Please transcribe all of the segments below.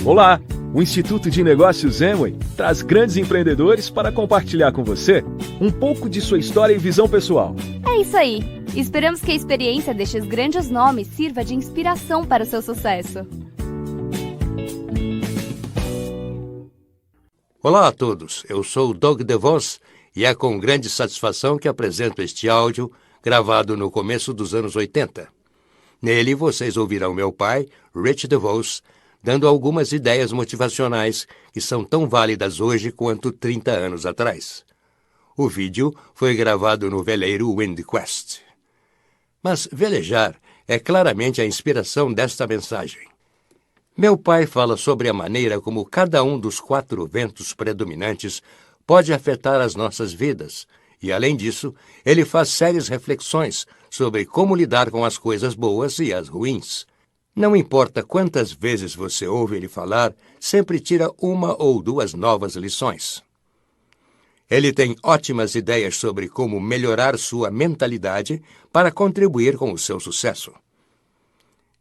Olá! O Instituto de Negócios Amway traz grandes empreendedores para compartilhar com você um pouco de sua história e visão pessoal. É isso aí! Esperamos que a experiência destes grandes nomes sirva de inspiração para o seu sucesso. Olá a todos, eu sou o Doug DeVos e é com grande satisfação que apresento este áudio gravado no começo dos anos 80. Nele vocês ouvirão meu pai, Rich DeVos, dando algumas ideias motivacionais que são tão válidas hoje quanto 30 anos atrás. O vídeo foi gravado no veleiro WindQuest. Mas velejar é claramente a inspiração desta mensagem. Meu pai fala sobre a maneira como cada um dos 4 ventos predominantes pode afetar as nossas vidas, e, além disso, ele faz sérias reflexões sobre como lidar com as coisas boas e as ruins. Não importa quantas vezes você ouve ele falar, sempre tira 1 ou 2 novas lições. Ele tem ótimas ideias sobre como melhorar sua mentalidade para contribuir com o seu sucesso.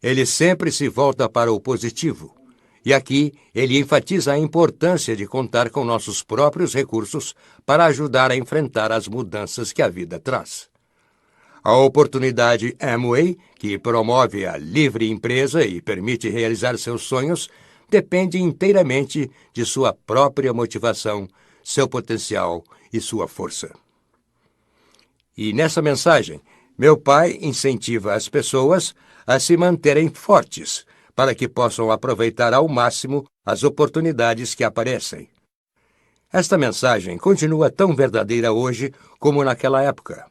Ele sempre se volta para o positivo, e aqui ele enfatiza a importância de contar com nossos próprios recursos para ajudar a enfrentar as mudanças que a vida traz. A oportunidade Amway, que promove a livre empresa e permite realizar seus sonhos, depende inteiramente de sua própria motivação, seu potencial e sua força. E nessa mensagem, meu pai incentiva as pessoas a se manterem fortes, para que possam aproveitar ao máximo as oportunidades que aparecem. Esta mensagem continua tão verdadeira hoje como naquela época.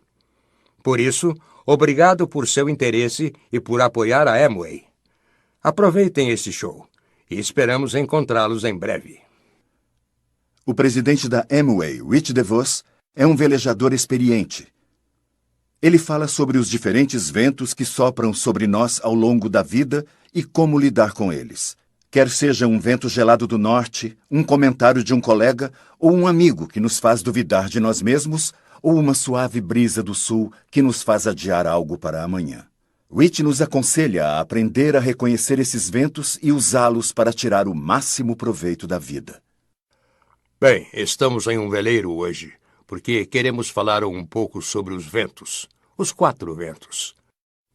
Por isso, obrigado por seu interesse e por apoiar a Amway. Aproveitem este show e esperamos encontrá-los em breve. O presidente da Amway, Rich DeVos, é um velejador experiente. Ele fala sobre os diferentes ventos que sopram sobre nós ao longo da vida e como lidar com eles. Quer seja um vento gelado do norte, um comentário de um colega ou um amigo que nos faz duvidar de nós mesmos, ou uma suave brisa do sul que nos faz adiar algo para amanhã. Rich nos aconselha a aprender a reconhecer esses ventos e usá-los para tirar o máximo proveito da vida. Bem, estamos em um veleiro hoje, porque queremos falar um pouco sobre os ventos, os 4 ventos.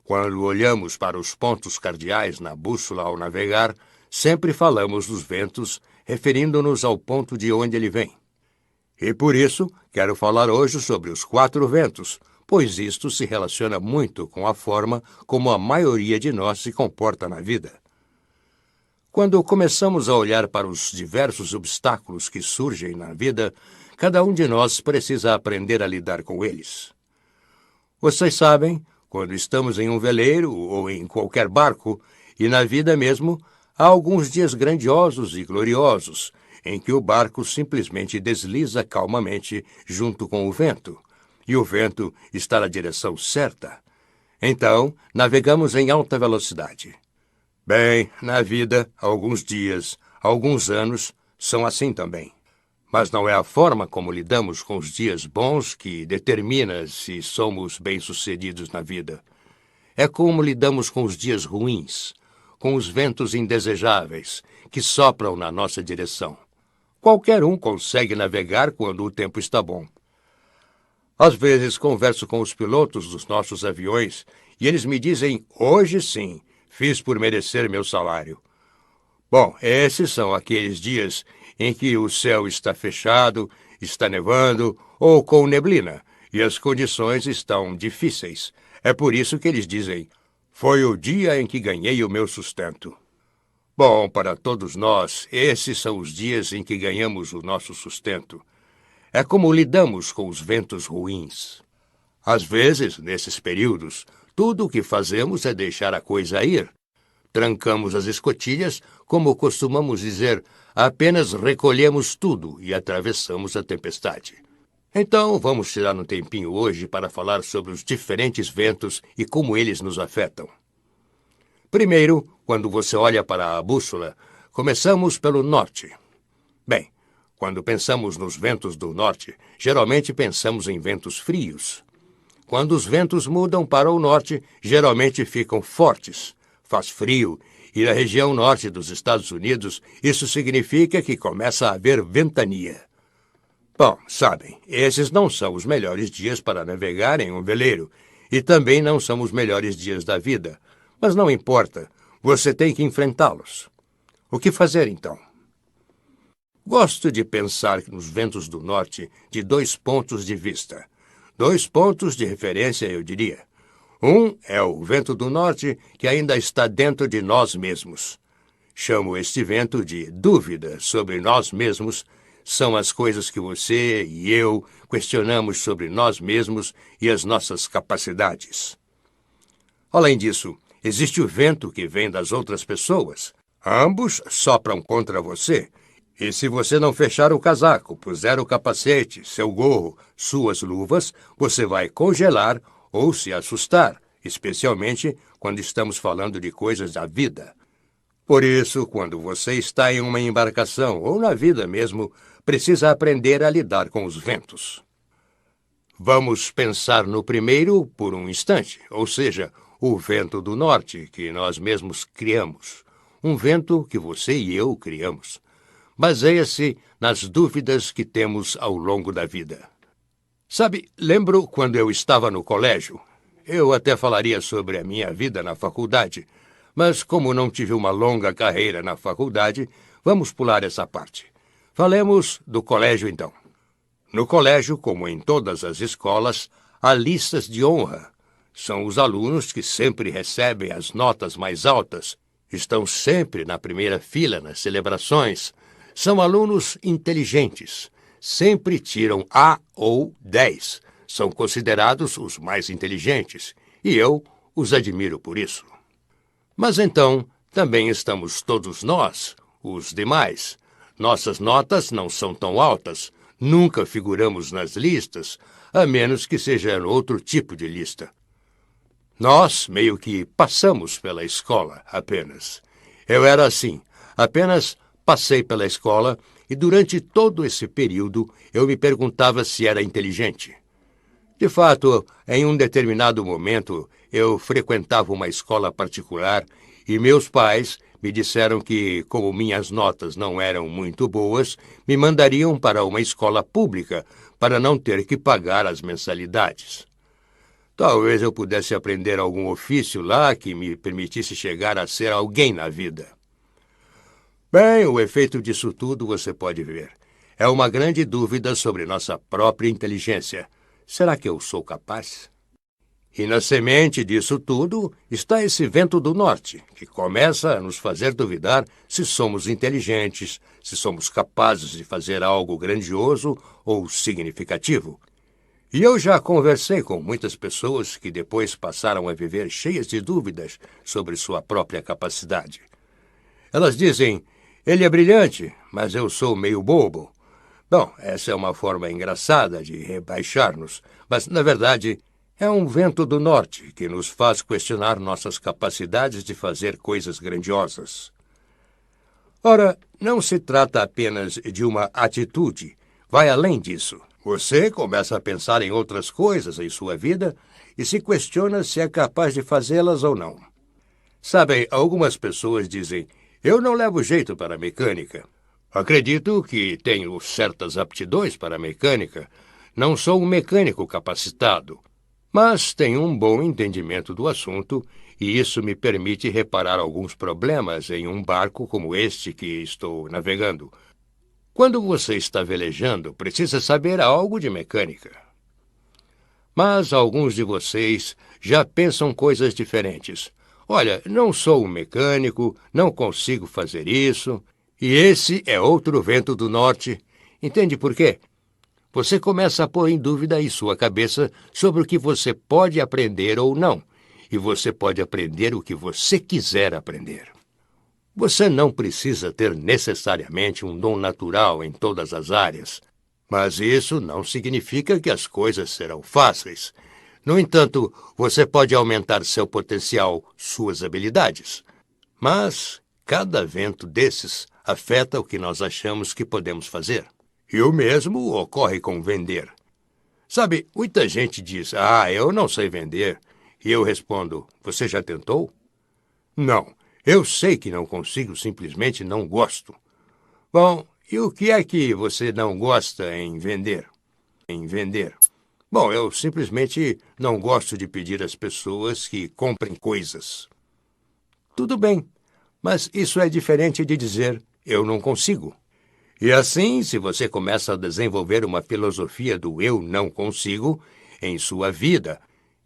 Quando olhamos para os pontos cardeais na bússola ao navegar, sempre falamos dos ventos, referindo-nos ao ponto de onde ele vem. E por isso, quero falar hoje sobre os 4 ventos, pois isto se relaciona muito com a forma como a maioria de nós se comporta na vida. Quando começamos a olhar para os diversos obstáculos que surgem na vida, cada um de nós precisa aprender a lidar com eles. Vocês sabem, quando estamos em um veleiro ou em qualquer barco, e na vida mesmo, há alguns dias grandiosos e gloriosos, em que o barco simplesmente desliza calmamente junto com o vento, e o vento está na direção certa. Então, navegamos em alta velocidade. Bem, na vida, alguns dias, alguns anos, são assim também. Mas não é a forma como lidamos com os dias bons que determina se somos bem-sucedidos na vida. É como lidamos com os dias ruins, com os ventos indesejáveis que sopram na nossa direção. Qualquer um consegue navegar quando o tempo está bom. Às vezes converso com os pilotos dos nossos aviões e eles me dizem, hoje sim, fiz por merecer meu salário. Bom, esses são aqueles dias em que o céu está fechado, está nevando ou com neblina e as condições estão difíceis. É por isso que eles dizem, foi o dia em que ganhei o meu sustento. Bom, para todos nós, esses são os dias em que ganhamos o nosso sustento. É como lidamos com os ventos ruins. Às vezes, nesses períodos, tudo o que fazemos é deixar a coisa ir. Trancamos as escotilhas, como costumamos dizer, apenas recolhemos tudo e atravessamos a tempestade. Então, vamos tirar um tempinho hoje para falar sobre os diferentes ventos e como eles nos afetam. Primeiro, quando você olha para a bússola, começamos pelo norte. Bem, quando pensamos nos ventos do norte, geralmente pensamos em ventos frios. Quando os ventos mudam para o norte, geralmente ficam fortes, faz frio E na região norte dos Estados Unidos, isso significa que começa a haver ventania. Bom, sabem, esses não são os melhores dias para navegar em um veleiro, e também não são os melhores dias da vida. Mas não importa, você tem que enfrentá-los. O que fazer, então? Gosto de pensar nos ventos do norte de 2 pontos de vista. 2 pontos de referência, eu diria. Um é o vento do norte que ainda está dentro de nós mesmos. Chamo este vento de dúvida sobre nós mesmos. São as coisas que você e eu questionamos sobre nós mesmos e as nossas capacidades. Além disso, existe o vento que vem das outras pessoas. Ambos sopram contra você. E se você não fechar o casaco, puser o capacete, seu gorro, suas luvas, você vai congelar ou se assustar, especialmente quando estamos falando de coisas da vida. Por isso, quando você está em uma embarcação ou na vida mesmo, precisa aprender a lidar com os ventos. Vamos pensar no primeiro por um instante, ou seja, o vento do norte que nós mesmos criamos. Um vento que você e eu criamos. Baseia-se nas dúvidas que temos ao longo da vida. Sabe, lembro quando eu estava no colégio. Eu até falaria sobre a minha vida na faculdade, mas como não tive uma longa carreira na faculdade, vamos pular essa parte. Falemos do colégio, então. No colégio, como em todas as escolas, há listas de honra. São os alunos que sempre recebem as notas mais altas, estão sempre na primeira fila nas celebrações. São alunos inteligentes, sempre tiram A ou 10. São considerados os mais inteligentes, e eu os admiro por isso. Mas então, também estamos todos nós, os demais. Nossas notas não são tão altas, nunca figuramos nas listas, a menos que seja outro tipo de lista. Nós meio que passamos pela escola apenas. Eu era assim, apenas passei pela escola e durante todo esse período eu me perguntava se era inteligente. De fato, em um determinado momento, eu frequentava uma escola particular e meus pais me disseram que, como minhas notas não eram muito boas, me mandariam para uma escola pública para não ter que pagar as mensalidades. Talvez eu pudesse aprender algum ofício lá que me permitisse chegar a ser alguém na vida. Bem, o efeito disso tudo você pode ver. É uma grande dúvida sobre nossa própria inteligência. Será que eu sou capaz? E na semente disso tudo está esse vento do norte, que começa a nos fazer duvidar se somos inteligentes, se somos capazes de fazer algo grandioso ou significativo. E eu já conversei com muitas pessoas que depois passaram a viver cheias de dúvidas sobre sua própria capacidade. Elas dizem, ele é brilhante, mas eu sou meio bobo. Bom, essa é uma forma engraçada de rebaixar-nos, mas, na verdade, é um vento do norte que nos faz questionar nossas capacidades de fazer coisas grandiosas. Ora, não se trata apenas de uma atitude, vai além disso. Você começa a pensar em outras coisas em sua vida e se questiona se é capaz de fazê-las ou não. Sabem, algumas pessoas dizem, eu não levo jeito para a mecânica. Acredito que tenho certas aptidões para a mecânica. Não sou um mecânico capacitado, mas tenho um bom entendimento do assunto e isso me permite reparar alguns problemas em um barco como este que estou navegando. Quando você está velejando, precisa saber algo de mecânica. Mas alguns de vocês já pensam coisas diferentes. Olha, não sou um mecânico, não consigo fazer isso. E esse é outro vento do norte. Entende por quê? Você começa a pôr em dúvida em sua cabeça sobre o que você pode aprender ou não. E você pode aprender o que você quiser aprender. Você não precisa ter necessariamente um dom natural em todas as áreas. Mas isso não significa que as coisas serão fáceis. No entanto, você pode aumentar seu potencial, suas habilidades. Mas cada vento desses afeta o que nós achamos que podemos fazer. E o mesmo ocorre com vender. Sabe, muita gente diz, eu não sei vender. E eu respondo, você já tentou? Não, Eu sei que não consigo, simplesmente não gosto. Bom, e o que é que você não gosta em vender? Bom, eu simplesmente não gosto de pedir às pessoas que comprem coisas. Tudo bem, mas isso é diferente de dizer eu não consigo. E assim, se você começa a desenvolver uma filosofia do eu não consigo em sua vida,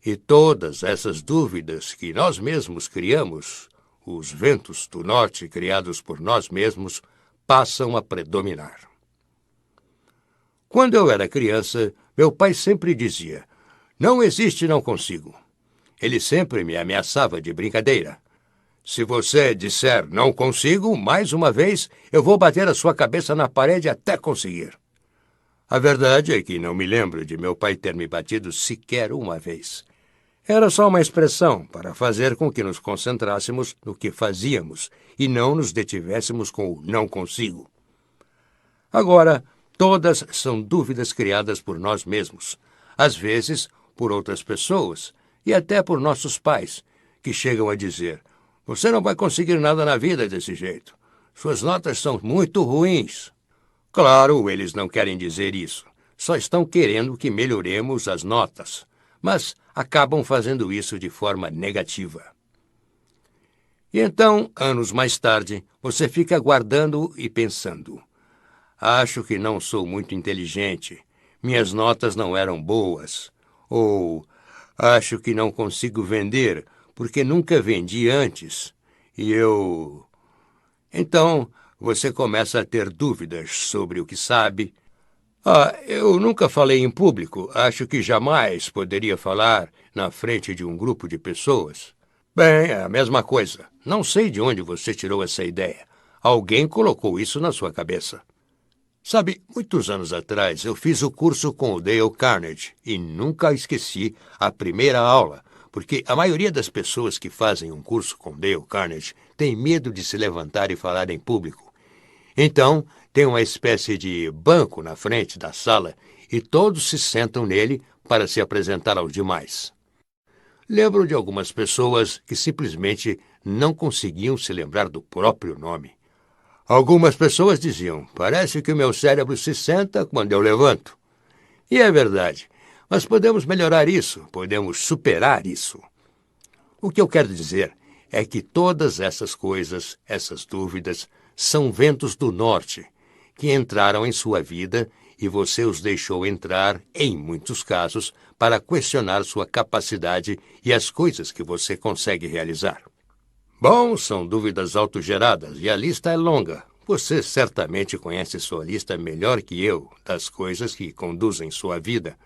e todas essas dúvidas que nós mesmos criamos, os ventos do norte criados por nós mesmos, passam a predominar. Quando eu era criança, meu pai sempre dizia, não existe não consigo. Ele sempre me ameaçava de brincadeira. Se você disser não consigo, mais uma vez, eu vou bater a sua cabeça na parede até conseguir. A verdade é que não me lembro de meu pai ter me batido sequer uma vez. Era só uma expressão para fazer com que nos concentrássemos no que fazíamos e não nos detivéssemos com o não consigo. Agora, todas são dúvidas criadas por nós mesmos, às vezes por outras pessoas e até por nossos pais, que chegam a dizer: você não vai conseguir nada na vida desse jeito. Suas notas são muito ruins. Claro, eles não querem dizer isso. Só estão querendo que melhoremos as notas. Mas acabam fazendo isso de forma negativa. E então, anos mais tarde, você fica aguardando e pensando. Acho que não sou muito inteligente. Minhas notas não eram boas. Ou acho que não consigo vender porque nunca vendi antes. E eu... Então, você começa a ter dúvidas sobre o que sabe. Eu nunca falei em público. Acho que jamais poderia falar na frente de um grupo de pessoas. Bem, é a mesma coisa. Não sei de onde você tirou essa ideia. Alguém colocou isso na sua cabeça. Sabe, muitos anos atrás eu fiz o curso com o Dale Carnegie e nunca esqueci a primeira aula, porque a maioria das pessoas que fazem um curso com Dale Carnegie tem medo de se levantar e falar em público. Então, tem uma espécie de banco na frente da sala e todos se sentam nele para se apresentar aos demais. Lembro de algumas pessoas que simplesmente não conseguiam se lembrar do próprio nome. Algumas pessoas diziam, parece que o meu cérebro se senta quando eu levanto. E é verdade, mas podemos melhorar isso, podemos superar isso. O que eu quero dizer é que todas essas coisas, essas dúvidas, são ventos do norte que entraram em sua vida e você os deixou entrar, em muitos casos, para questionar sua capacidade e as coisas que você consegue realizar. Bom, são dúvidas autogeradas e a lista é longa. Você certamente conhece sua lista melhor que eu das coisas que conduzem sua vida.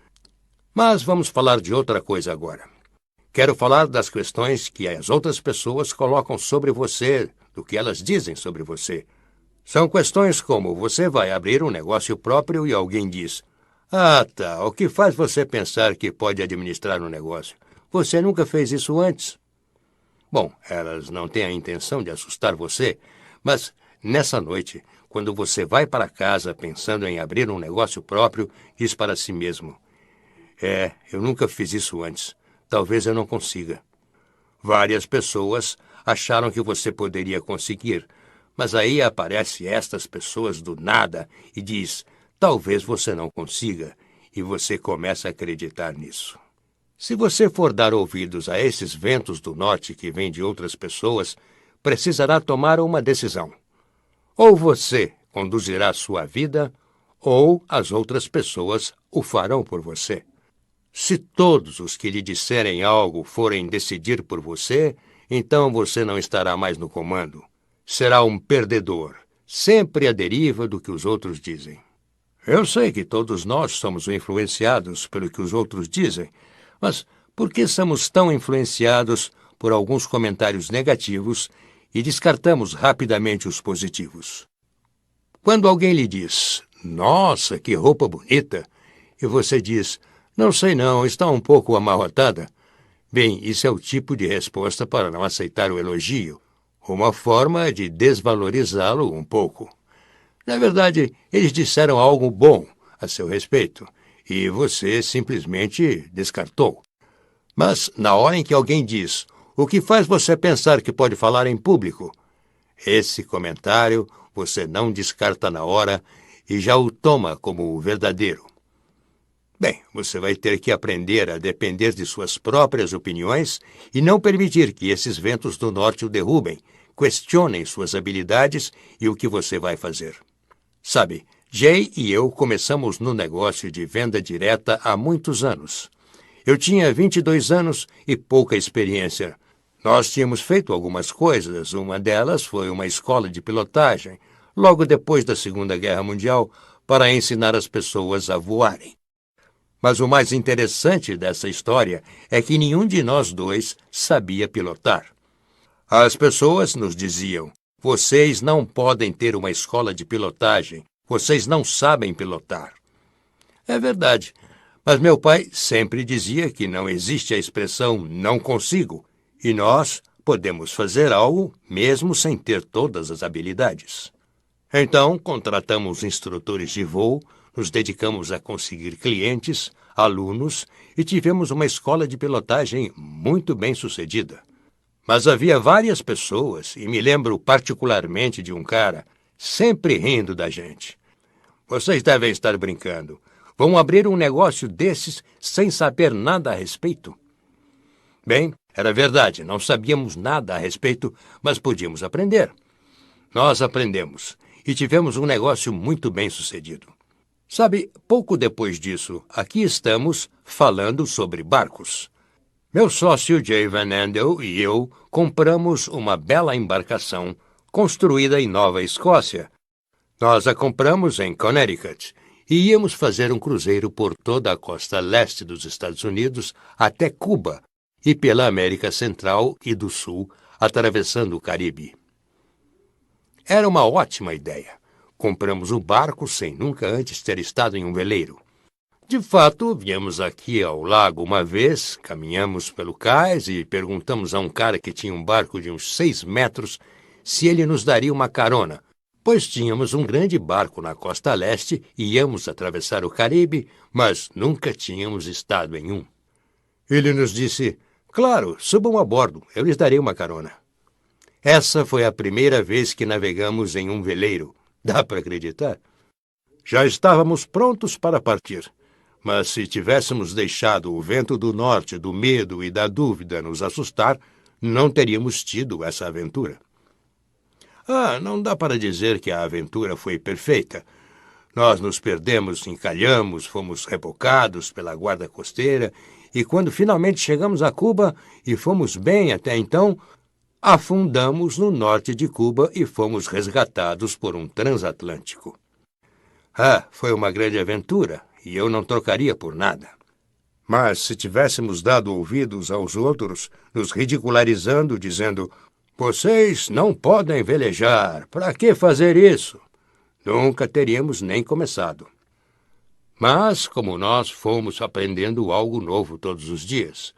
Mas vamos falar de outra coisa agora. Quero falar das questões que as outras pessoas colocam sobre você, do que elas dizem sobre você. São questões como você vai abrir um negócio próprio e alguém diz: tá, o que faz você pensar que pode administrar um negócio? Você nunca fez isso antes. Bom, elas não têm a intenção de assustar você, mas nessa noite, quando você vai para casa pensando em abrir um negócio próprio, diz para si mesmo: eu nunca fiz isso antes. Talvez eu não consiga. Várias pessoas acharam que você poderia conseguir, mas aí aparecem estas pessoas do nada e diz: talvez você não consiga, e você começa a acreditar nisso. Se você for dar ouvidos a esses ventos do norte que vêm de outras pessoas, precisará tomar uma decisão. Ou você conduzirá sua vida, ou as outras pessoas o farão por você. Se todos os que lhe disserem algo forem decidir por você, então você não estará mais no comando. Será um perdedor, sempre à deriva do que os outros dizem. Eu sei que todos nós somos influenciados pelo que os outros dizem, mas por que somos tão influenciados por alguns comentários negativos e descartamos rapidamente os positivos? Quando alguém lhe diz: nossa, que roupa bonita, e você diz: não sei não, está um pouco amarrotada. Bem, isso é o tipo de resposta para não aceitar o elogio, uma forma de desvalorizá-lo um pouco. Na verdade, eles disseram algo bom a seu respeito, e você simplesmente descartou. Mas, na hora em que alguém diz: O que faz você pensar que pode falar em público? Esse comentário você não descarta na hora e já o toma como o verdadeiro. Bem, você vai ter que aprender a depender de suas próprias opiniões e não permitir que esses ventos do norte o derrubem, questionem suas habilidades e o que você vai fazer. Sabe, Jay e eu começamos no negócio de venda direta há muitos anos. Eu tinha 22 anos e pouca experiência. Nós tínhamos feito algumas coisas, uma delas foi uma escola de pilotagem, logo depois da Segunda Guerra Mundial, para ensinar as pessoas a voarem. Mas o mais interessante dessa história é que nenhum de nós dois sabia pilotar. As pessoas nos diziam: vocês não podem ter uma escola de pilotagem, vocês não sabem pilotar. É verdade, mas meu pai sempre dizia que não existe a expressão não consigo, e nós podemos fazer algo mesmo sem ter todas as habilidades. Então, contratamos instrutores de voo, nos dedicamos a conseguir clientes, alunos e tivemos uma escola de pilotagem muito bem sucedida. Mas havia várias pessoas, e me lembro particularmente de um cara, sempre rindo da gente. Vocês devem estar brincando. Vão abrir um negócio desses sem saber nada a respeito? Bem, era verdade, não sabíamos nada a respeito, mas podíamos aprender. Nós aprendemos e tivemos um negócio muito bem sucedido. Sabe, pouco depois disso, aqui estamos falando sobre barcos. Meu sócio Jay Van Andel e eu compramos uma bela embarcação construída em Nova Escócia. Nós a compramos em Connecticut e íamos fazer um cruzeiro por toda a costa leste dos Estados Unidos até Cuba e pela América Central e do Sul, atravessando o Caribe. Era uma ótima ideia. Compramos o barco sem nunca antes ter estado em um veleiro. De fato, viemos aqui ao lago uma vez, caminhamos pelo cais e perguntamos a um cara que tinha um barco de uns 6 metros se ele nos daria uma carona, pois tínhamos um grande barco na costa leste e íamos atravessar o Caribe, mas nunca tínhamos estado em um. Ele nos disse: claro, subam a bordo, eu lhes darei uma carona. Essa foi a primeira vez que navegamos em um veleiro. Dá para acreditar? Já estávamos prontos para partir, mas se tivéssemos deixado o vento do norte, do medo e da dúvida nos assustar, não teríamos tido essa aventura. Não dá para dizer que a aventura foi perfeita. Nós nos perdemos, encalhamos, fomos rebocados pela guarda costeira e quando finalmente chegamos a Cuba e fomos bem até então, afundamos no norte de Cuba e fomos resgatados por um transatlântico. Foi uma grande aventura e eu não trocaria por nada. Mas se tivéssemos dado ouvidos aos outros, nos ridicularizando, dizendo: vocês não podem velejar, para que fazer isso? Nunca teríamos nem começado. Mas, como nós fomos aprendendo algo novo todos os dias,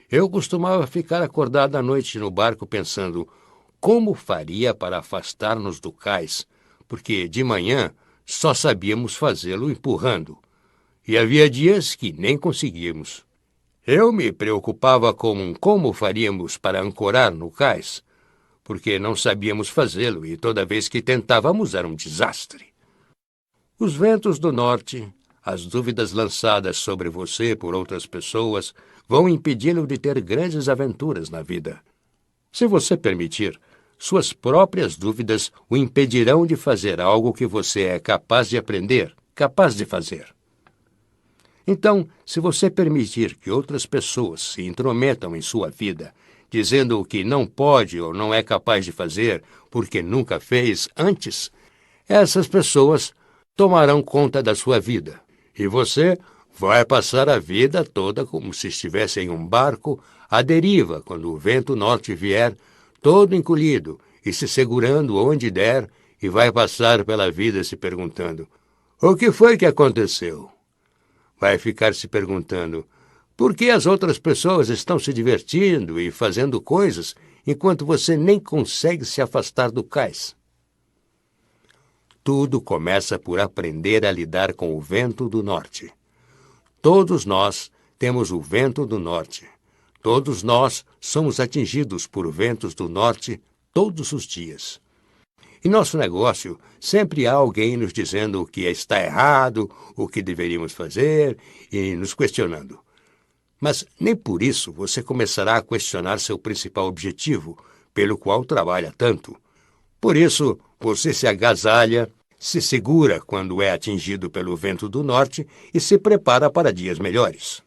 eu costumava ficar acordado à noite no barco pensando como faria para afastar-nos do cais, porque de manhã só sabíamos fazê-lo empurrando, e havia dias que nem conseguíamos. Eu me preocupava com como faríamos para ancorar no cais, porque não sabíamos fazê-lo e toda vez que tentávamos era um desastre. Os ventos do norte, as dúvidas lançadas sobre você por outras pessoas vão impedi-lo de ter grandes aventuras na vida. Se você permitir, suas próprias dúvidas o impedirão de fazer algo que você é capaz de aprender, capaz de fazer. Então, se você permitir que outras pessoas se intrometam em sua vida, dizendo o que não pode ou não é capaz de fazer porque nunca fez antes, essas pessoas tomarão conta da sua vida. E você vai passar a vida toda como se estivesse em um barco à deriva quando o vento norte vier, todo encolhido e se segurando onde der, e vai passar pela vida se perguntando: o que foi que aconteceu? Vai ficar se perguntando: por que as outras pessoas estão se divertindo e fazendo coisas enquanto você nem consegue se afastar do cais? Tudo começa por aprender a lidar com o vento do norte. Todos nós temos o vento do norte. Todos nós somos atingidos por ventos do norte todos os dias. Em nosso negócio, sempre há alguém nos dizendo o que está errado, o que deveríamos fazer e nos questionando. Mas nem por isso você começará a questionar seu principal objetivo, pelo qual trabalha tanto. Por isso, você se agasalha, se segura quando é atingido pelo vento do norte e se prepara para dias melhores.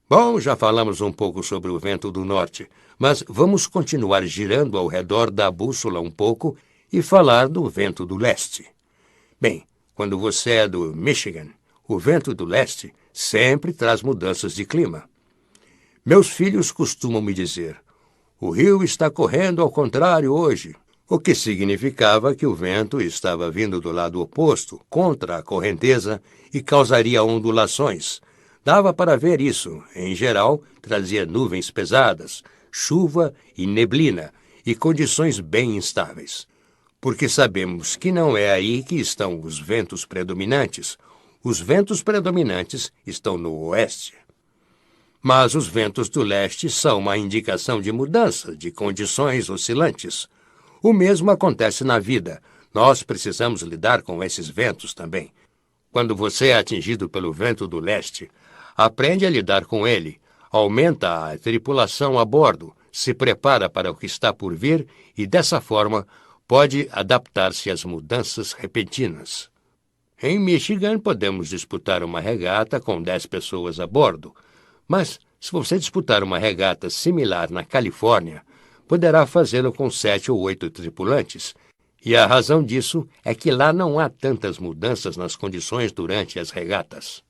Bom, já falamos um pouco sobre o vento do norte, mas vamos continuar girando ao redor da bússola um pouco e falar do vento do leste. Bem, quando você é do Michigan, o vento do leste sempre traz mudanças de clima. Meus filhos costumam me dizer: o rio está correndo ao contrário hoje, o que significava que o vento estava vindo do lado oposto, contra a correnteza, e causaria ondulações. Dava para ver isso. Em geral, trazia nuvens pesadas, chuva e neblina, e condições bem instáveis. Porque sabemos que não é aí que estão os ventos predominantes. Os ventos predominantes estão no oeste. Mas os ventos do leste são uma indicação de mudança, de condições oscilantes. O mesmo acontece na vida. Nós precisamos lidar com esses ventos também. Quando você é atingido pelo vento do leste, aprende a lidar com ele, aumenta a tripulação a bordo, se prepara para o que está por vir e, dessa forma, pode adaptar-se às mudanças repentinas. Em Michigan, podemos disputar uma regata com 10 pessoas a bordo, mas se você disputar uma regata similar na Califórnia, poderá fazê-lo com 7 ou 8 tripulantes, e a razão disso é que lá não há tantas mudanças nas condições durante as regatas.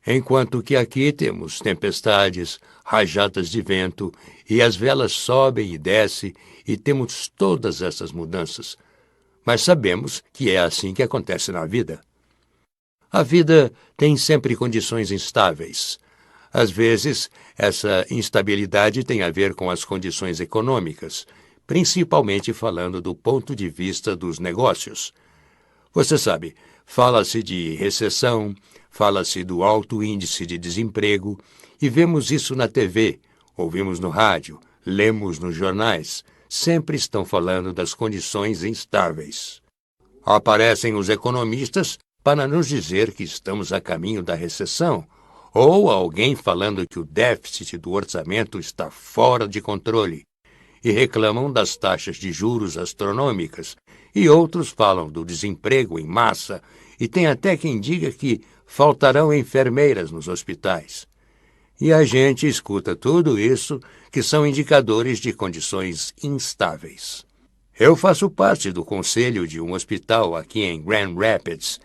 Enquanto que aqui temos tempestades, rajadas de vento, e as velas sobem e descem, e temos todas essas mudanças. Mas sabemos que é assim que acontece na vida. A vida tem sempre condições instáveis. Às vezes, essa instabilidade tem a ver com as condições econômicas, principalmente falando do ponto de vista dos negócios. Você sabe, fala-se de recessão, fala-se do alto índice de desemprego, e vemos isso na TV, ouvimos no rádio, lemos nos jornais. Sempre estão falando das condições instáveis. Aparecem os economistas para nos dizer que estamos a caminho da recessão, ou alguém falando que o déficit do orçamento está fora de controle, e reclamam das taxas de juros astronômicas, e outros falam do desemprego em massa, e tem até quem diga que faltarão enfermeiras nos hospitais. E a gente escuta tudo isso, que são indicadores de condições instáveis. Eu faço parte do conselho de um hospital aqui em Grand Rapids,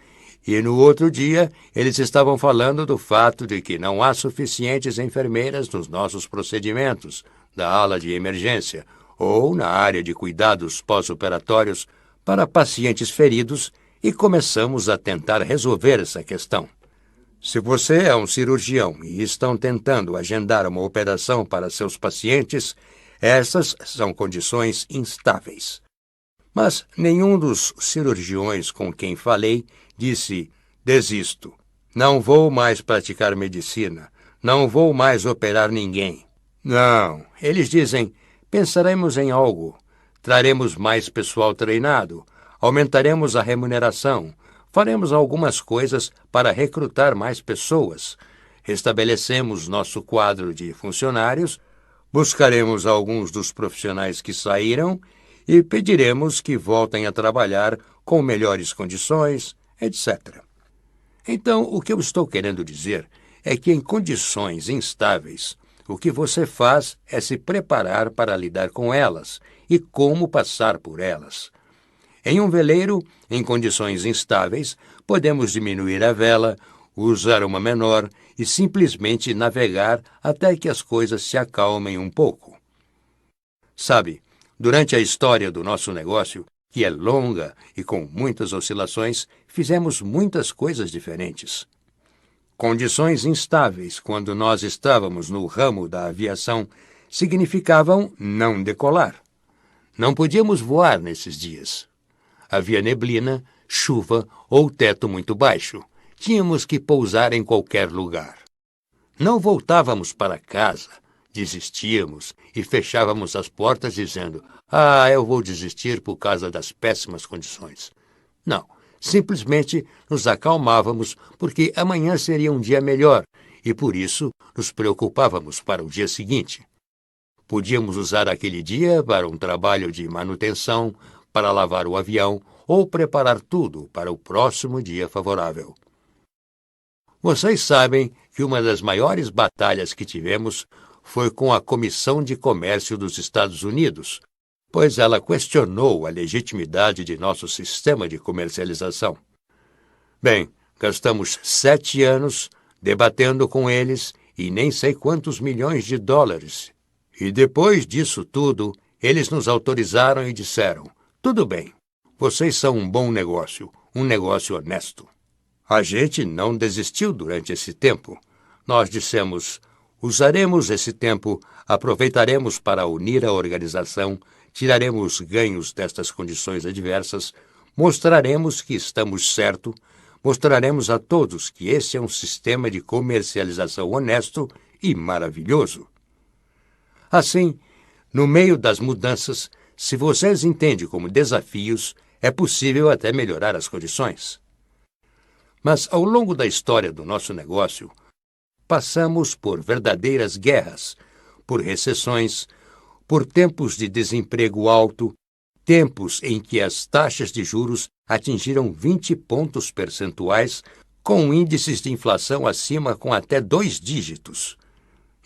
e no outro dia eles estavam falando do fato de que não há suficientes enfermeiras nos nossos procedimentos, da ala de emergência, ou na área de cuidados pós-operatórios para pacientes feridos, e começamos a tentar resolver essa questão. Se você é um cirurgião e estão tentando agendar uma operação para seus pacientes, essas são condições instáveis. Mas nenhum dos cirurgiões com quem falei disse: desisto, não vou mais praticar medicina, não vou mais operar ninguém. Não, eles dizem: pensaremos em algo, traremos mais pessoal treinado, aumentaremos a remuneração, faremos algumas coisas para recrutar mais pessoas, restabelecemos nosso quadro de funcionários, buscaremos alguns dos profissionais que saíram e pediremos que voltem a trabalhar com melhores condições, etc. Então, o que eu estou querendo dizer é que em condições instáveis, o que você faz é se preparar para lidar com elas e como passar por elas. Em um veleiro, em condições instáveis, podemos diminuir a vela, usar uma menor e simplesmente navegar até que as coisas se acalmem um pouco. Sabe, durante a história do nosso negócio, que é longa e com muitas oscilações, fizemos muitas coisas diferentes. Condições instáveis, quando nós estávamos no ramo da aviação, significavam não decolar. Não podíamos voar nesses dias. Havia neblina, chuva ou teto muito baixo. Tínhamos que pousar em qualquer lugar. Não voltávamos para casa. desistíamos e fechávamos as portas dizendo: eu vou desistir por causa das péssimas condições. Não, simplesmente nos acalmávamos porque amanhã seria um dia melhor e por isso nos preocupávamos para o dia seguinte. Podíamos usar aquele dia para um trabalho de manutenção, para lavar o avião ou preparar tudo para o próximo dia favorável. Vocês sabem que uma das maiores batalhas que tivemos foi com a Comissão de Comércio dos Estados Unidos, pois ela questionou a legitimidade de nosso sistema de comercialização. Bem, gastamos 7 anos debatendo com eles e nem sei quantos milhões de dólares. E depois disso tudo, eles nos autorizaram e disseram: tudo bem, vocês são um bom negócio, um negócio honesto. A gente não desistiu durante esse tempo. Nós dissemos: usaremos esse tempo, aproveitaremos para unir a organização, tiraremos ganhos destas condições adversas, mostraremos que estamos certos, mostraremos a todos que esse é um sistema de comercialização honesto e maravilhoso. Assim, no meio das mudanças, se vocês entendem como desafios, é possível até melhorar as condições. Mas, ao longo da história do nosso negócio, passamos por verdadeiras guerras, por recessões, por tempos de desemprego alto, tempos em que as taxas de juros atingiram 20 pontos percentuais, com índices de inflação acima com até 2 dígitos.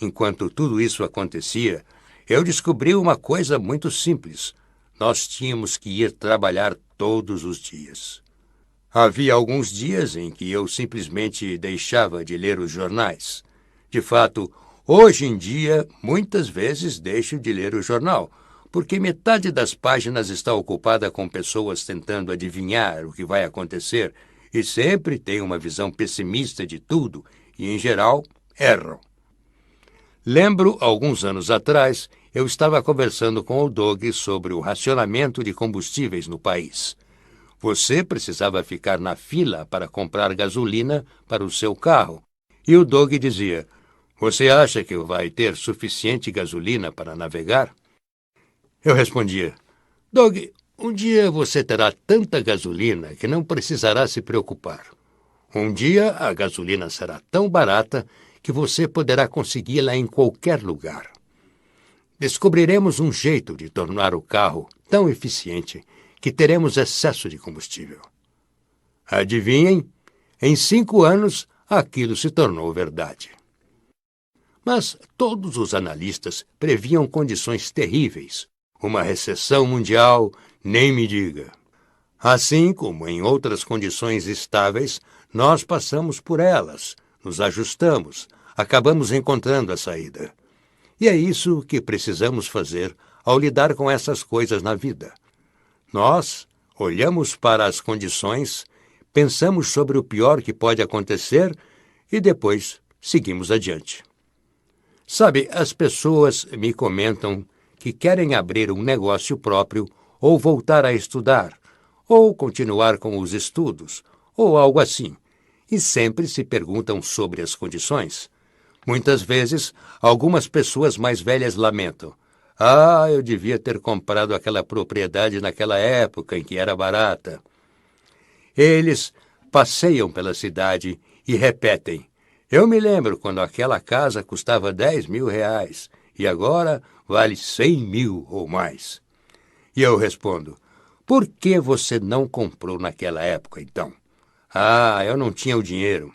Enquanto tudo isso acontecia, eu descobri uma coisa muito simples. Nós tínhamos que ir trabalhar todos os dias. Havia alguns dias em que eu simplesmente deixava de ler os jornais. De fato, hoje em dia, muitas vezes deixo de ler o jornal, porque metade das páginas está ocupada com pessoas tentando adivinhar o que vai acontecer e sempre têm uma visão pessimista de tudo e, em geral, erram. Lembro, alguns anos atrás, eu estava conversando com o Doug sobre o racionamento de combustíveis no país. Você precisava ficar na fila para comprar gasolina para o seu carro. E o Doug dizia: você acha que vai ter suficiente gasolina para navegar? Eu respondia: Doug, um dia você terá tanta gasolina que não precisará se preocupar. Um dia a gasolina será tão barata que você poderá consegui-la em qualquer lugar. Descobriremos um jeito de tornar o carro tão eficiente que teremos excesso de combustível. Adivinhem? Em 5 anos, aquilo se tornou verdade. Mas todos os analistas previam condições terríveis. Uma recessão mundial, nem me diga. Assim como em outras condições estáveis, nós passamos por elas, nos ajustamos, acabamos encontrando a saída. E é isso que precisamos fazer ao lidar com essas coisas na vida. Nós olhamos para as condições, pensamos sobre o pior que pode acontecer e depois seguimos adiante. Sabe, as pessoas me comentam que querem abrir um negócio próprio ou voltar a estudar, ou continuar com os estudos, ou algo assim, e sempre se perguntam sobre as condições. Muitas vezes, algumas pessoas mais velhas lamentam: eu devia ter comprado aquela propriedade naquela época em que era barata. Eles passeiam pela cidade e repetem: eu me lembro quando aquela casa custava 10 mil reais e agora vale 100 mil ou mais. E eu respondo: por que você não comprou naquela época, então? Eu não tinha o dinheiro.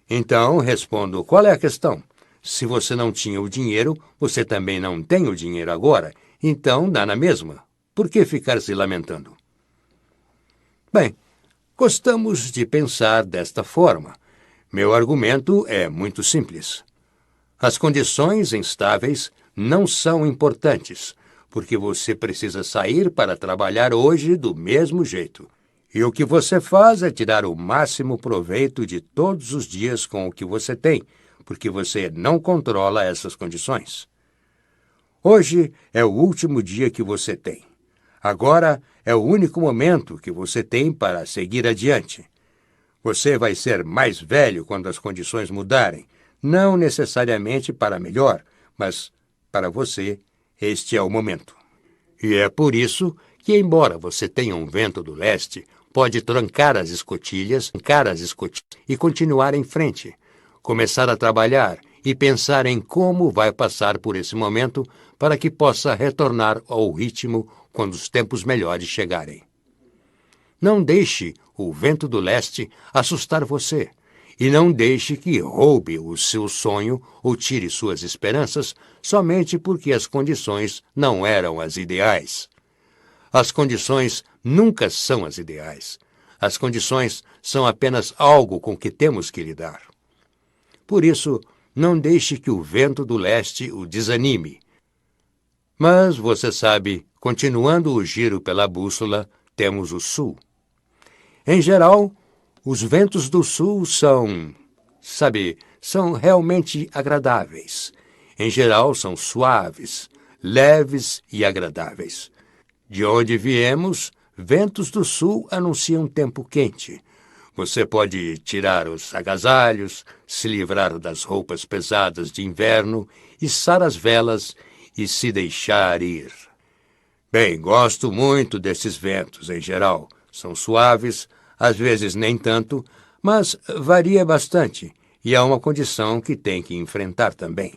Então, respondo: qual é a questão? Se você não tinha o dinheiro, você também não tem o dinheiro agora. Então, dá na mesma. Por que ficar se lamentando? Bem, gostamos de pensar desta forma. Meu argumento é muito simples. As condições instáveis não são importantes, porque você precisa sair para trabalhar hoje do mesmo jeito. E o que você faz é tirar o máximo proveito de todos os dias com o que você tem, porque você não controla essas condições. Hoje é o último dia que você tem. Agora é o único momento que você tem para seguir adiante. Você vai ser mais velho quando as condições mudarem, não necessariamente para melhor, mas para você, este é o momento. E é por isso que, embora você tenha um vento do leste, pode trancar as escotilhas e continuar em frente, começar a trabalhar e pensar em como vai passar por esse momento para que possa retornar ao ritmo quando os tempos melhores chegarem. Não deixe o vento do leste assustar você e não deixe que roube o seu sonho ou tire suas esperanças somente porque as condições não eram as ideais. As condições nunca são as ideais. As condições são apenas algo com que temos que lidar. Por isso, não deixe que o vento do leste o desanime. Mas, você sabe, continuando o giro pela bússola, temos o sul. Em geral, os ventos do sul são realmente agradáveis. Em geral, são suaves, leves e agradáveis. De onde viemos, ventos do sul anunciam tempo quente. Você pode tirar os agasalhos, se livrar das roupas pesadas de inverno, içar as velas e se deixar ir. Bem, gosto muito desses ventos em geral. São suaves, às vezes nem tanto, mas varia bastante e há uma condição que tem que enfrentar também.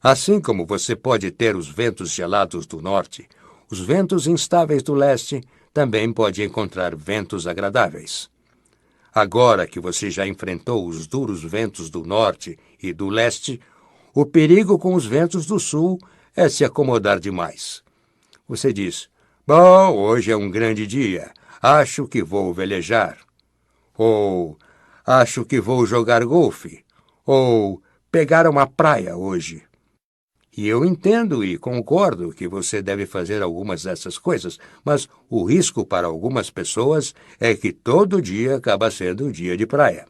Assim como você pode ter os ventos gelados do norte, os ventos instáveis do leste também pode encontrar ventos agradáveis. Agora que você já enfrentou os duros ventos do norte e do leste, o perigo com os ventos do sul é se acomodar demais. Você diz, bom, hoje é um grande dia, acho que vou velejar. Ou, acho que vou jogar golfe. Ou, pegar uma praia hoje. E eu entendo e concordo que você deve fazer algumas dessas coisas, mas o risco para algumas pessoas é que todo dia acaba sendo dia de praia.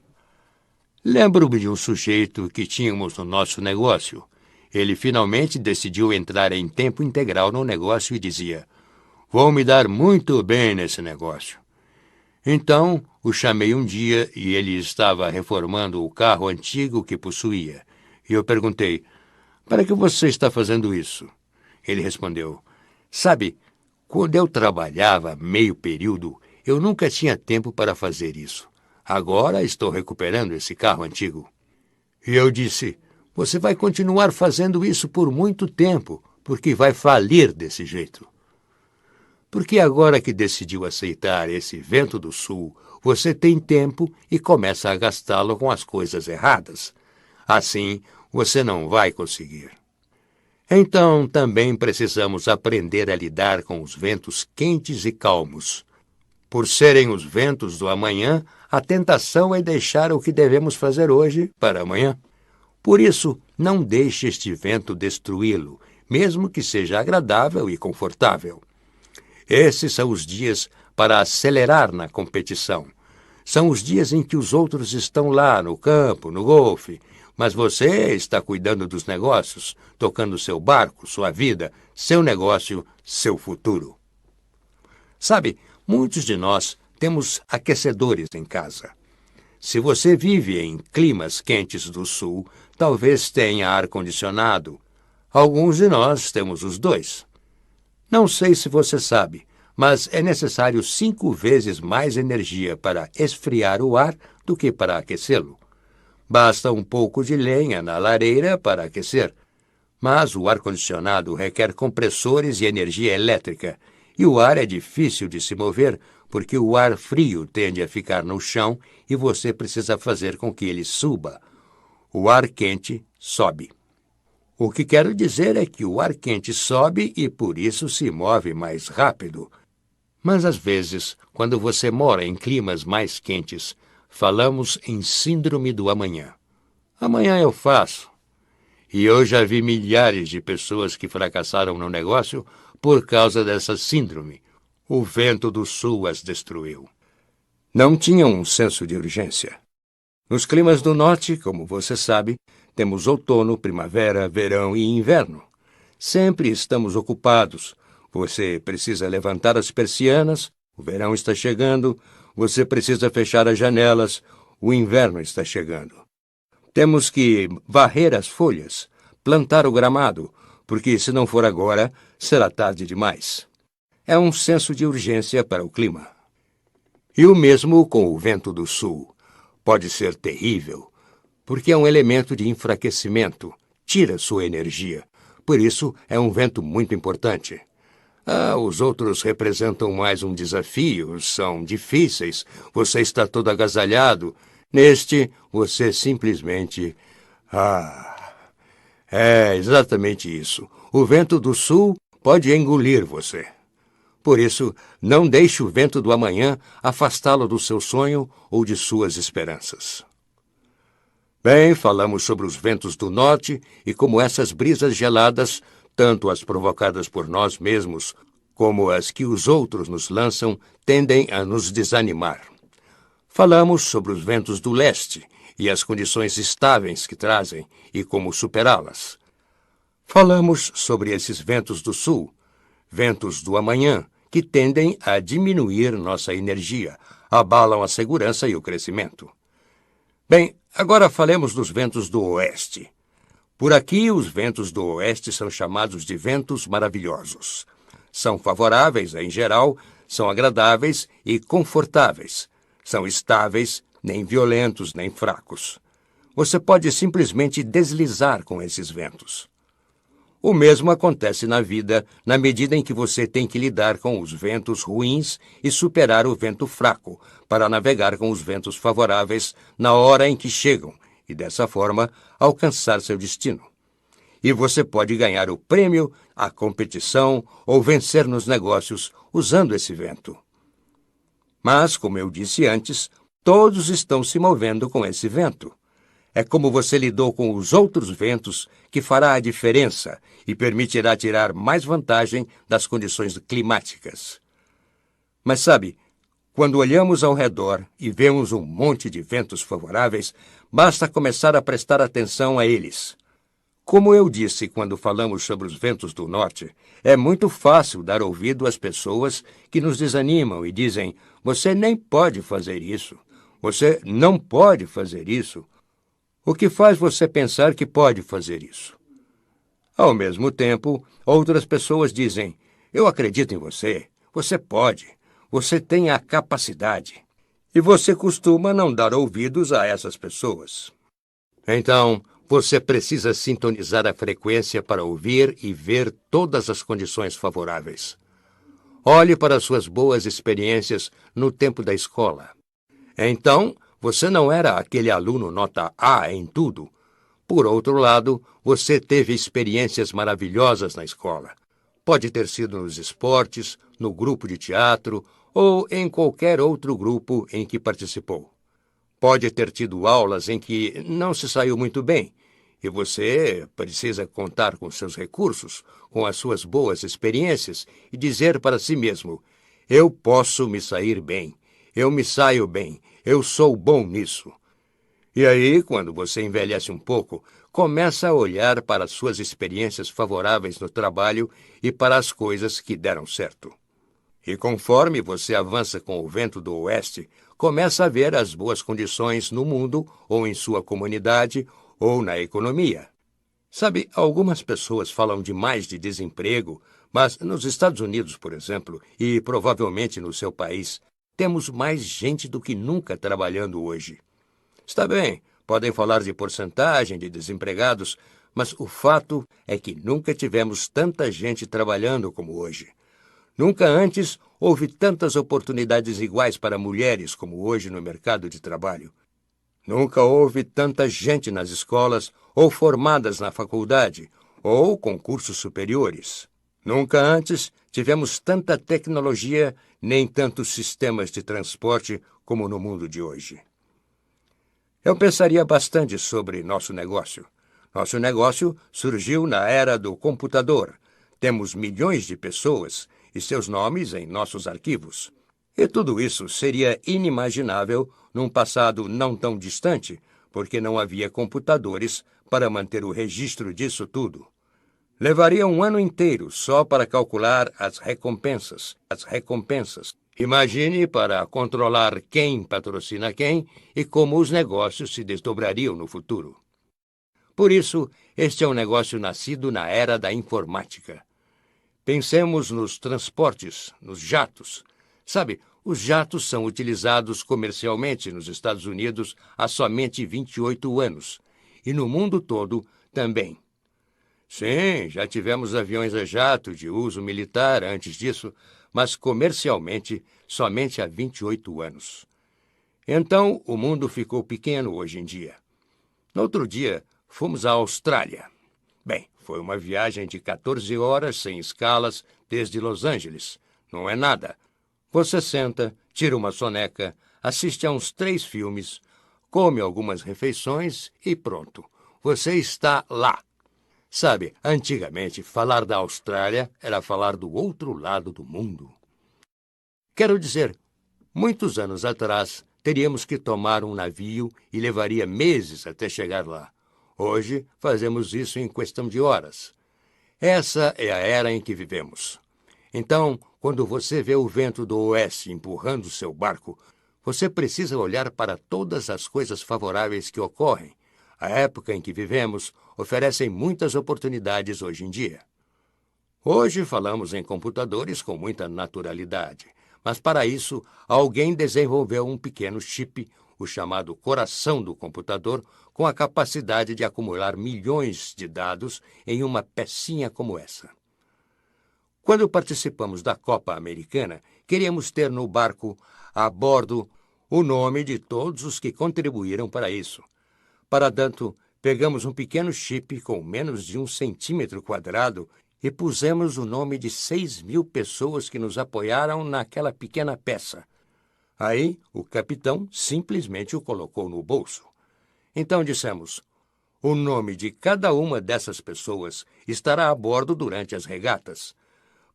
Lembro-me de um sujeito que tínhamos no nosso negócio. Ele finalmente decidiu entrar em tempo integral no negócio e dizia, vou me dar muito bem nesse negócio. Então, o chamei um dia e ele estava reformando o carro antigo que possuía. E eu perguntei, para que você está fazendo isso? Ele respondeu, sabe, quando eu trabalhava meio período, eu nunca tinha tempo para fazer isso. Agora estou recuperando esse carro antigo. E eu disse, você vai continuar fazendo isso por muito tempo, porque vai falir desse jeito. Porque agora que decidiu aceitar esse vento do sul, você tem tempo e começa a gastá-lo com as coisas erradas. Assim, você não vai conseguir. Então, também precisamos aprender a lidar com os ventos quentes e calmos. Por serem os ventos do amanhã, a tentação é deixar o que devemos fazer hoje para amanhã. Por isso, não deixe este vento destruí-lo, mesmo que seja agradável e confortável. Esses são os dias para acelerar na competição. São os dias em que os outros estão lá no campo, no golfe, mas você está cuidando dos negócios, tocando seu barco, sua vida, seu negócio, seu futuro. Sabe, muitos de nós temos aquecedores em casa. Se você vive em climas quentes do sul, talvez tenha ar-condicionado. Alguns de nós temos os dois. Não sei se você sabe, mas é necessário 5 vezes mais energia para esfriar o ar do que para aquecê-lo. Basta um pouco de lenha na lareira para aquecer. Mas o ar-condicionado requer compressores e energia elétrica, e o ar é difícil de se mover porque o ar frio tende a ficar no chão e você precisa fazer com que ele suba. O ar quente sobe. O que quero dizer é que o ar quente sobe e por isso se move mais rápido. Mas às vezes, quando você mora em climas mais quentes, falamos em síndrome do amanhã. Amanhã eu faço. E eu já vi milhares de pessoas que fracassaram no negócio por causa dessa síndrome. O vento do sul as destruiu. Não tinham um senso de urgência. Nos climas do norte, como você sabe, temos outono, primavera, verão e inverno. Sempre estamos ocupados. Você precisa levantar as persianas, o verão está chegando, você precisa fechar as janelas, o inverno está chegando. Temos que varrer as folhas, plantar o gramado, porque se não for agora, será tarde demais. É um senso de urgência para o clima. E o mesmo com o vento do sul. Pode ser terrível, porque é um elemento de enfraquecimento, tira sua energia. Por isso, é um vento muito importante. Os outros representam mais um desafio, são difíceis, você está todo agasalhado. Neste, você simplesmente... É exatamente isso. O vento do sul pode engolir você. Por isso, não deixe o vento do amanhã afastá-lo do seu sonho ou de suas esperanças. Bem, falamos sobre os ventos do norte e como essas brisas geladas, tanto as provocadas por nós mesmos como as que os outros nos lançam, tendem a nos desanimar. Falamos sobre os ventos do leste e as condições estáveis que trazem e como superá-las. Falamos sobre esses ventos do sul, ventos do amanhã, que tendem a diminuir nossa energia, abalam a segurança e o crescimento. Bem, agora falemos dos ventos do oeste. Por aqui, os ventos do oeste são chamados de ventos maravilhosos. São favoráveis em geral, são agradáveis e confortáveis. São estáveis, nem violentos, nem fracos. Você pode simplesmente deslizar com esses ventos. O mesmo acontece na vida na medida em que você tem que lidar com os ventos ruins e superar o vento fraco para navegar com os ventos favoráveis na hora em que chegam e, dessa forma, alcançar seu destino. E você pode ganhar o prêmio, a competição ou vencer nos negócios usando esse vento. Mas, como eu disse antes, todos estão se movendo com esse vento. É como você lidou com os outros ventos que fará a diferença e permitirá tirar mais vantagem das condições climáticas. Mas sabe, quando olhamos ao redor e vemos um monte de ventos favoráveis, basta começar a prestar atenção a eles. Como eu disse quando falamos sobre os ventos do norte, é muito fácil dar ouvido às pessoas que nos desanimam e dizem: você nem pode fazer isso, você não pode fazer isso. O que faz você pensar que pode fazer isso? Ao mesmo tempo, outras pessoas dizem: eu acredito em você, você pode, você tem a capacidade. E você costuma não dar ouvidos a essas pessoas. Então, você precisa sintonizar a frequência para ouvir e ver todas as condições favoráveis. Olhe para suas boas experiências no tempo da escola. Então, você não era aquele aluno nota A em tudo. Por outro lado, você teve experiências maravilhosas na escola. Pode ter sido nos esportes, no grupo de teatro ou em qualquer outro grupo em que participou. Pode ter tido aulas em que não se saiu muito bem, e você precisa contar com seus recursos, com as suas boas experiências e dizer para si mesmo: eu posso me sair bem, eu me saio bem, eu sou bom nisso. E aí, quando você envelhece um pouco, começa a olhar para as suas experiências favoráveis no trabalho e para as coisas que deram certo. E conforme você avança com o vento do oeste, começa a ver as boas condições no mundo, ou em sua comunidade, ou na economia. Sabe, algumas pessoas falam demais de desemprego, mas nos Estados Unidos, por exemplo, e provavelmente no seu país, temos mais gente do que nunca trabalhando hoje. Está bem, podem falar de porcentagem de desempregados, mas o fato é que nunca tivemos tanta gente trabalhando como hoje. Nunca antes houve tantas oportunidades iguais para mulheres como hoje no mercado de trabalho. Nunca houve tanta gente nas escolas ou formadas na faculdade ou com cursos superiores. Nunca antes tivemos tanta tecnologia nem tantos sistemas de transporte como no mundo de hoje. Eu pensaria bastante sobre nosso negócio. Nosso negócio surgiu na era do computador. Temos milhões de pessoas e seus nomes em nossos arquivos. E tudo isso seria inimaginável num passado não tão distante, porque não havia computadores para manter o registro disso tudo. Levaria um ano inteiro só para calcular as recompensas. Imagine para controlar quem patrocina quem e como os negócios se desdobrariam no futuro. Por isso, Este é um negócio nascido na era da informática. Pensemos nos transportes, nos jatos. Sabe, os jatos são utilizados comercialmente nos Estados Unidos há somente 28 anos. E no mundo todo também. Sim, já tivemos aviões a jato de uso militar antes disso, mas comercialmente somente há 28 anos. Então, o mundo ficou pequeno hoje em dia. No outro dia, fomos à Austrália. Bem, foi uma viagem de 14 horas sem escalas desde Los Angeles. Não é nada. Você senta, tira uma soneca, assiste a uns 3 filmes, come algumas refeições e pronto. Você está lá. Sabe, antigamente, falar da Austrália era falar do outro lado do mundo. Quero dizer, muitos anos atrás, teríamos que tomar um navio e levaria meses até chegar lá. Hoje, fazemos isso em questão de horas. Essa é a era em que vivemos. Então, quando você vê o vento do oeste empurrando seu barco, você precisa olhar para todas as coisas favoráveis que ocorrem. A época em que vivemos oferece muitas oportunidades hoje em dia. Hoje falamos em computadores com muita naturalidade, mas para isso alguém desenvolveu um pequeno chip, o chamado coração do computador, com a capacidade de acumular milhões de dados em uma pecinha como essa. Quando participamos da Copa Americana, queríamos ter no barco, a bordo, o nome de todos os que contribuíram para isso. Para tanto, pegamos um pequeno chip com menos de 1 centímetro quadrado e pusemos o nome de 6.000 pessoas que nos apoiaram naquela pequena peça. Aí, o capitão simplesmente o colocou no bolso. Então dissemos, o nome de cada uma dessas pessoas estará a bordo durante as regatas.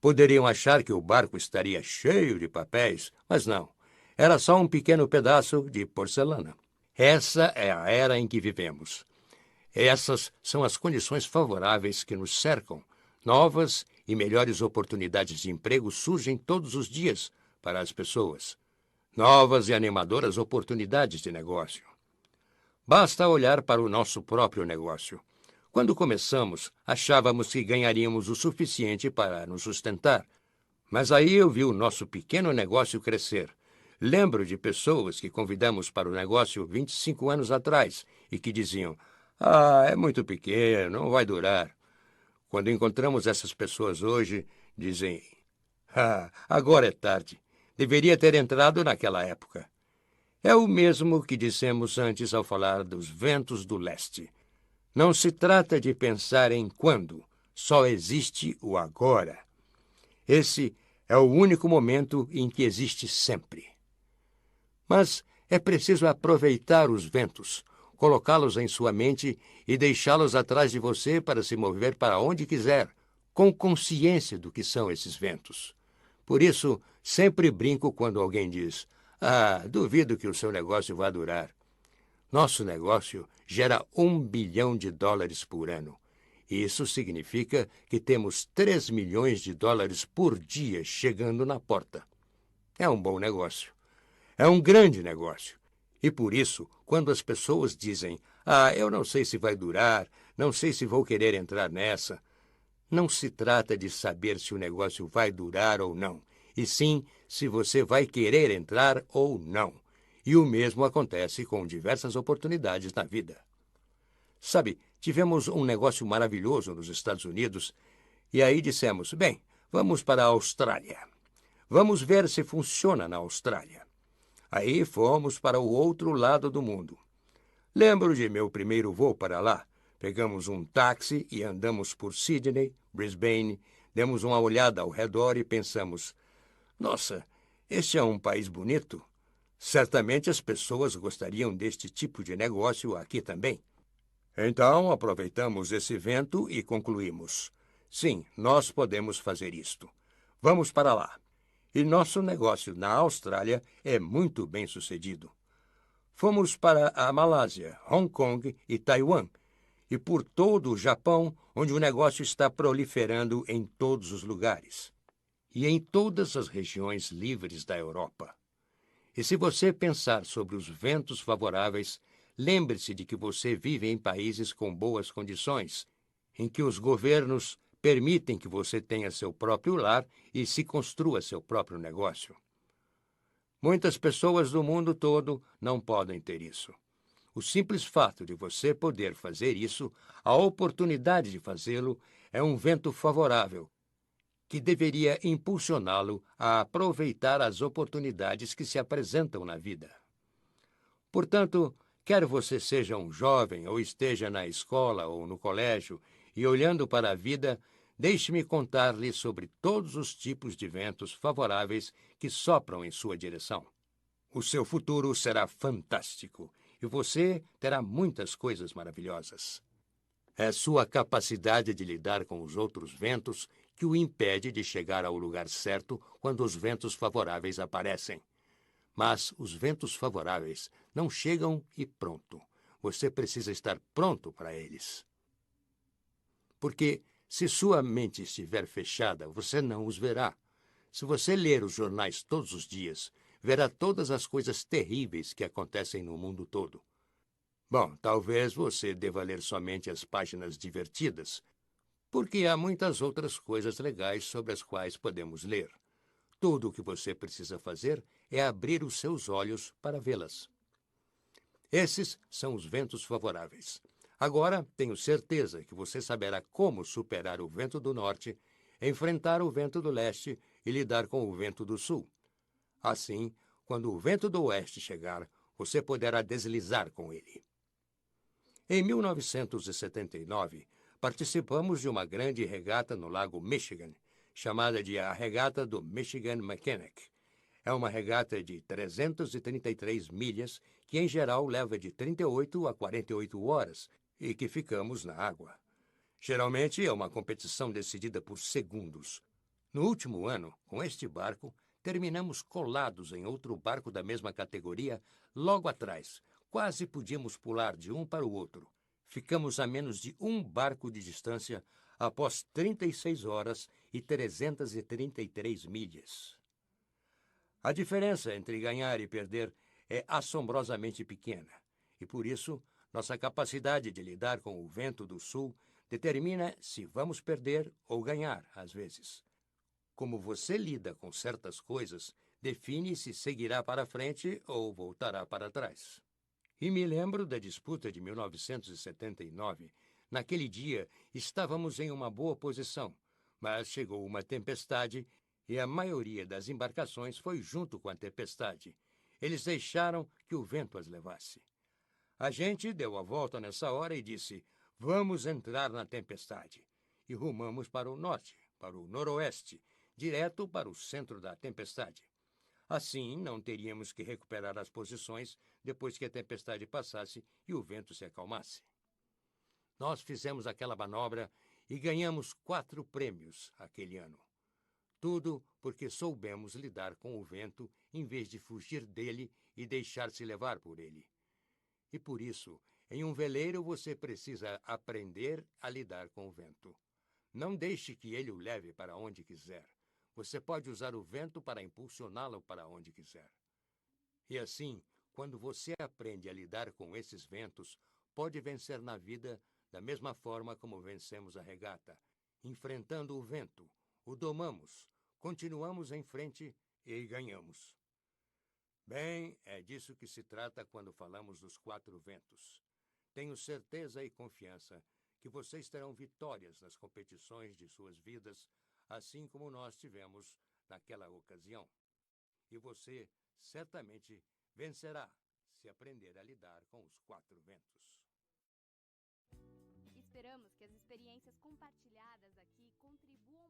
Poderiam achar que o barco estaria cheio de papéis, mas não. Era só um pequeno pedaço de porcelana. Essa é a era em que vivemos. Essas são as condições favoráveis que nos cercam. Novas e melhores oportunidades de emprego surgem todos os dias para as pessoas. Novas e animadoras oportunidades de negócio. Basta olhar para o nosso próprio negócio. Quando começamos, achávamos que ganharíamos o suficiente para nos sustentar. Mas aí eu vi o nosso pequeno negócio crescer. Lembro de pessoas que convidamos para o negócio 25 anos atrás e que diziam, é muito pequeno, não vai durar. Quando encontramos essas pessoas hoje, dizem, agora é tarde. Deveria ter entrado naquela época. É o mesmo que dissemos antes ao falar dos ventos do leste. Não se trata de pensar em quando, só existe o agora. Esse é o único momento em que existe sempre. Mas é preciso aproveitar os ventos, colocá-los em sua mente e deixá-los atrás de você para se mover para onde quiser, com consciência do que são esses ventos. Por isso, sempre brinco quando alguém diz, duvido que o seu negócio vá durar. Nosso negócio gera $1 bilhão por ano. Isso significa que temos $3 milhões por dia chegando na porta. É um bom negócio. É um grande negócio. E por isso, quando as pessoas dizem, eu não sei se vai durar, não sei se vou querer entrar nessa, não se trata de saber se o negócio vai durar ou não, e sim se você vai querer entrar ou não. E o mesmo acontece com diversas oportunidades na vida. Sabe, tivemos um negócio maravilhoso nos Estados Unidos, e aí dissemos, vamos para a Austrália. Vamos ver se funciona na Austrália. Aí fomos para o outro lado do mundo. Lembro de meu primeiro voo para lá. Pegamos um táxi e andamos por Sydney, Brisbane, demos uma olhada ao redor e pensamos, nossa, este é um país bonito. Certamente as pessoas gostariam deste tipo de negócio aqui também. Então, aproveitamos esse vento e concluímos. Sim, nós podemos fazer isto. Vamos para lá. E nosso negócio na Austrália é muito bem sucedido. Fomos para a Malásia, Hong Kong e Taiwan, e por todo o Japão, onde o negócio está proliferando em todos os lugares. E em todas as regiões livres da Europa. E se você pensar sobre os ventos favoráveis, lembre-se de que você vive em países com boas condições em que os governos permitem que você tenha seu próprio lar e se construa seu próprio negócio. Muitas pessoas do mundo todo não podem ter isso. O simples fato de você poder fazer isso, a oportunidade de fazê-lo, é um vento favorável que deveria impulsioná-lo a aproveitar as oportunidades que se apresentam na vida. Portanto, quer você seja um jovem ou esteja na escola ou no colégio e olhando para a vida, deixe-me contar-lhe sobre todos os tipos de ventos favoráveis que sopram em sua direção. O seu futuro será fantástico e você terá muitas coisas maravilhosas. É sua capacidade de lidar com os outros ventos que o impede de chegar ao lugar certo quando os ventos favoráveis aparecem. Mas os ventos favoráveis não chegam e pronto. Você precisa estar pronto para eles. Porque se sua mente estiver fechada, você não os verá. Se você ler os jornais todos os dias, verá todas as coisas terríveis que acontecem no mundo todo. Bom, talvez você deva ler somente as páginas divertidas, porque há muitas outras coisas legais sobre as quais podemos ler. Tudo o que você precisa fazer é abrir os seus olhos para vê-las. Esses são os ventos favoráveis. Agora, tenho certeza que você saberá como superar o vento do norte, enfrentar o vento do leste e lidar com o vento do sul. Assim, quando o vento do oeste chegar, você poderá deslizar com ele. Em 1979, participamos de uma grande regata no Lago Michigan, chamada de a Regata do Michigan Mechanic. É uma regata de 333 milhas que, em geral, leva de 38 a 48 horas e que ficamos na água. Geralmente é uma competição decidida por segundos. No último ano, com este barco, terminamos colados em outro barco da mesma categoria, logo atrás. Quase podíamos pular de um para o outro. Ficamos a menos de um barco de distância após 36 horas e 333 milhas. A diferença entre ganhar e perder é assombrosamente pequena, e por isso nossa capacidade de lidar com o vento do sul determina se vamos perder ou ganhar, às vezes. Como você lida com certas coisas, define se seguirá para frente ou voltará para trás. E me lembro da disputa de 1979. Naquele dia, estávamos em uma boa posição, mas chegou uma tempestade e a maioria das embarcações foi junto com a tempestade. Eles deixaram que o vento as levasse. A gente deu a volta nessa hora e disse, vamos entrar na tempestade. E rumamos para o norte, para o noroeste, direto para o centro da tempestade. Assim, não teríamos que recuperar as posições depois que a tempestade passasse e o vento se acalmasse. Nós fizemos aquela manobra e ganhamos 4 prêmios aquele ano. Tudo porque soubemos lidar com o vento em vez de fugir dele e deixar-se levar por ele. E por isso, em um veleiro você precisa aprender a lidar com o vento. Não deixe que ele o leve para onde quiser. Você pode usar o vento para impulsioná-lo para onde quiser. E assim, quando você aprende a lidar com esses ventos, pode vencer na vida da mesma forma como vencemos a regata, enfrentando o vento, o domamos, continuamos em frente e ganhamos. Bem, é disso que se trata quando falamos dos 4 ventos. Tenho certeza e confiança que vocês terão vitórias nas competições de suas vidas, assim como nós tivemos naquela ocasião. E você certamente vencerá se aprender a lidar com os 4 ventos. Esperamos que as experiências compartilhadas aqui contribuam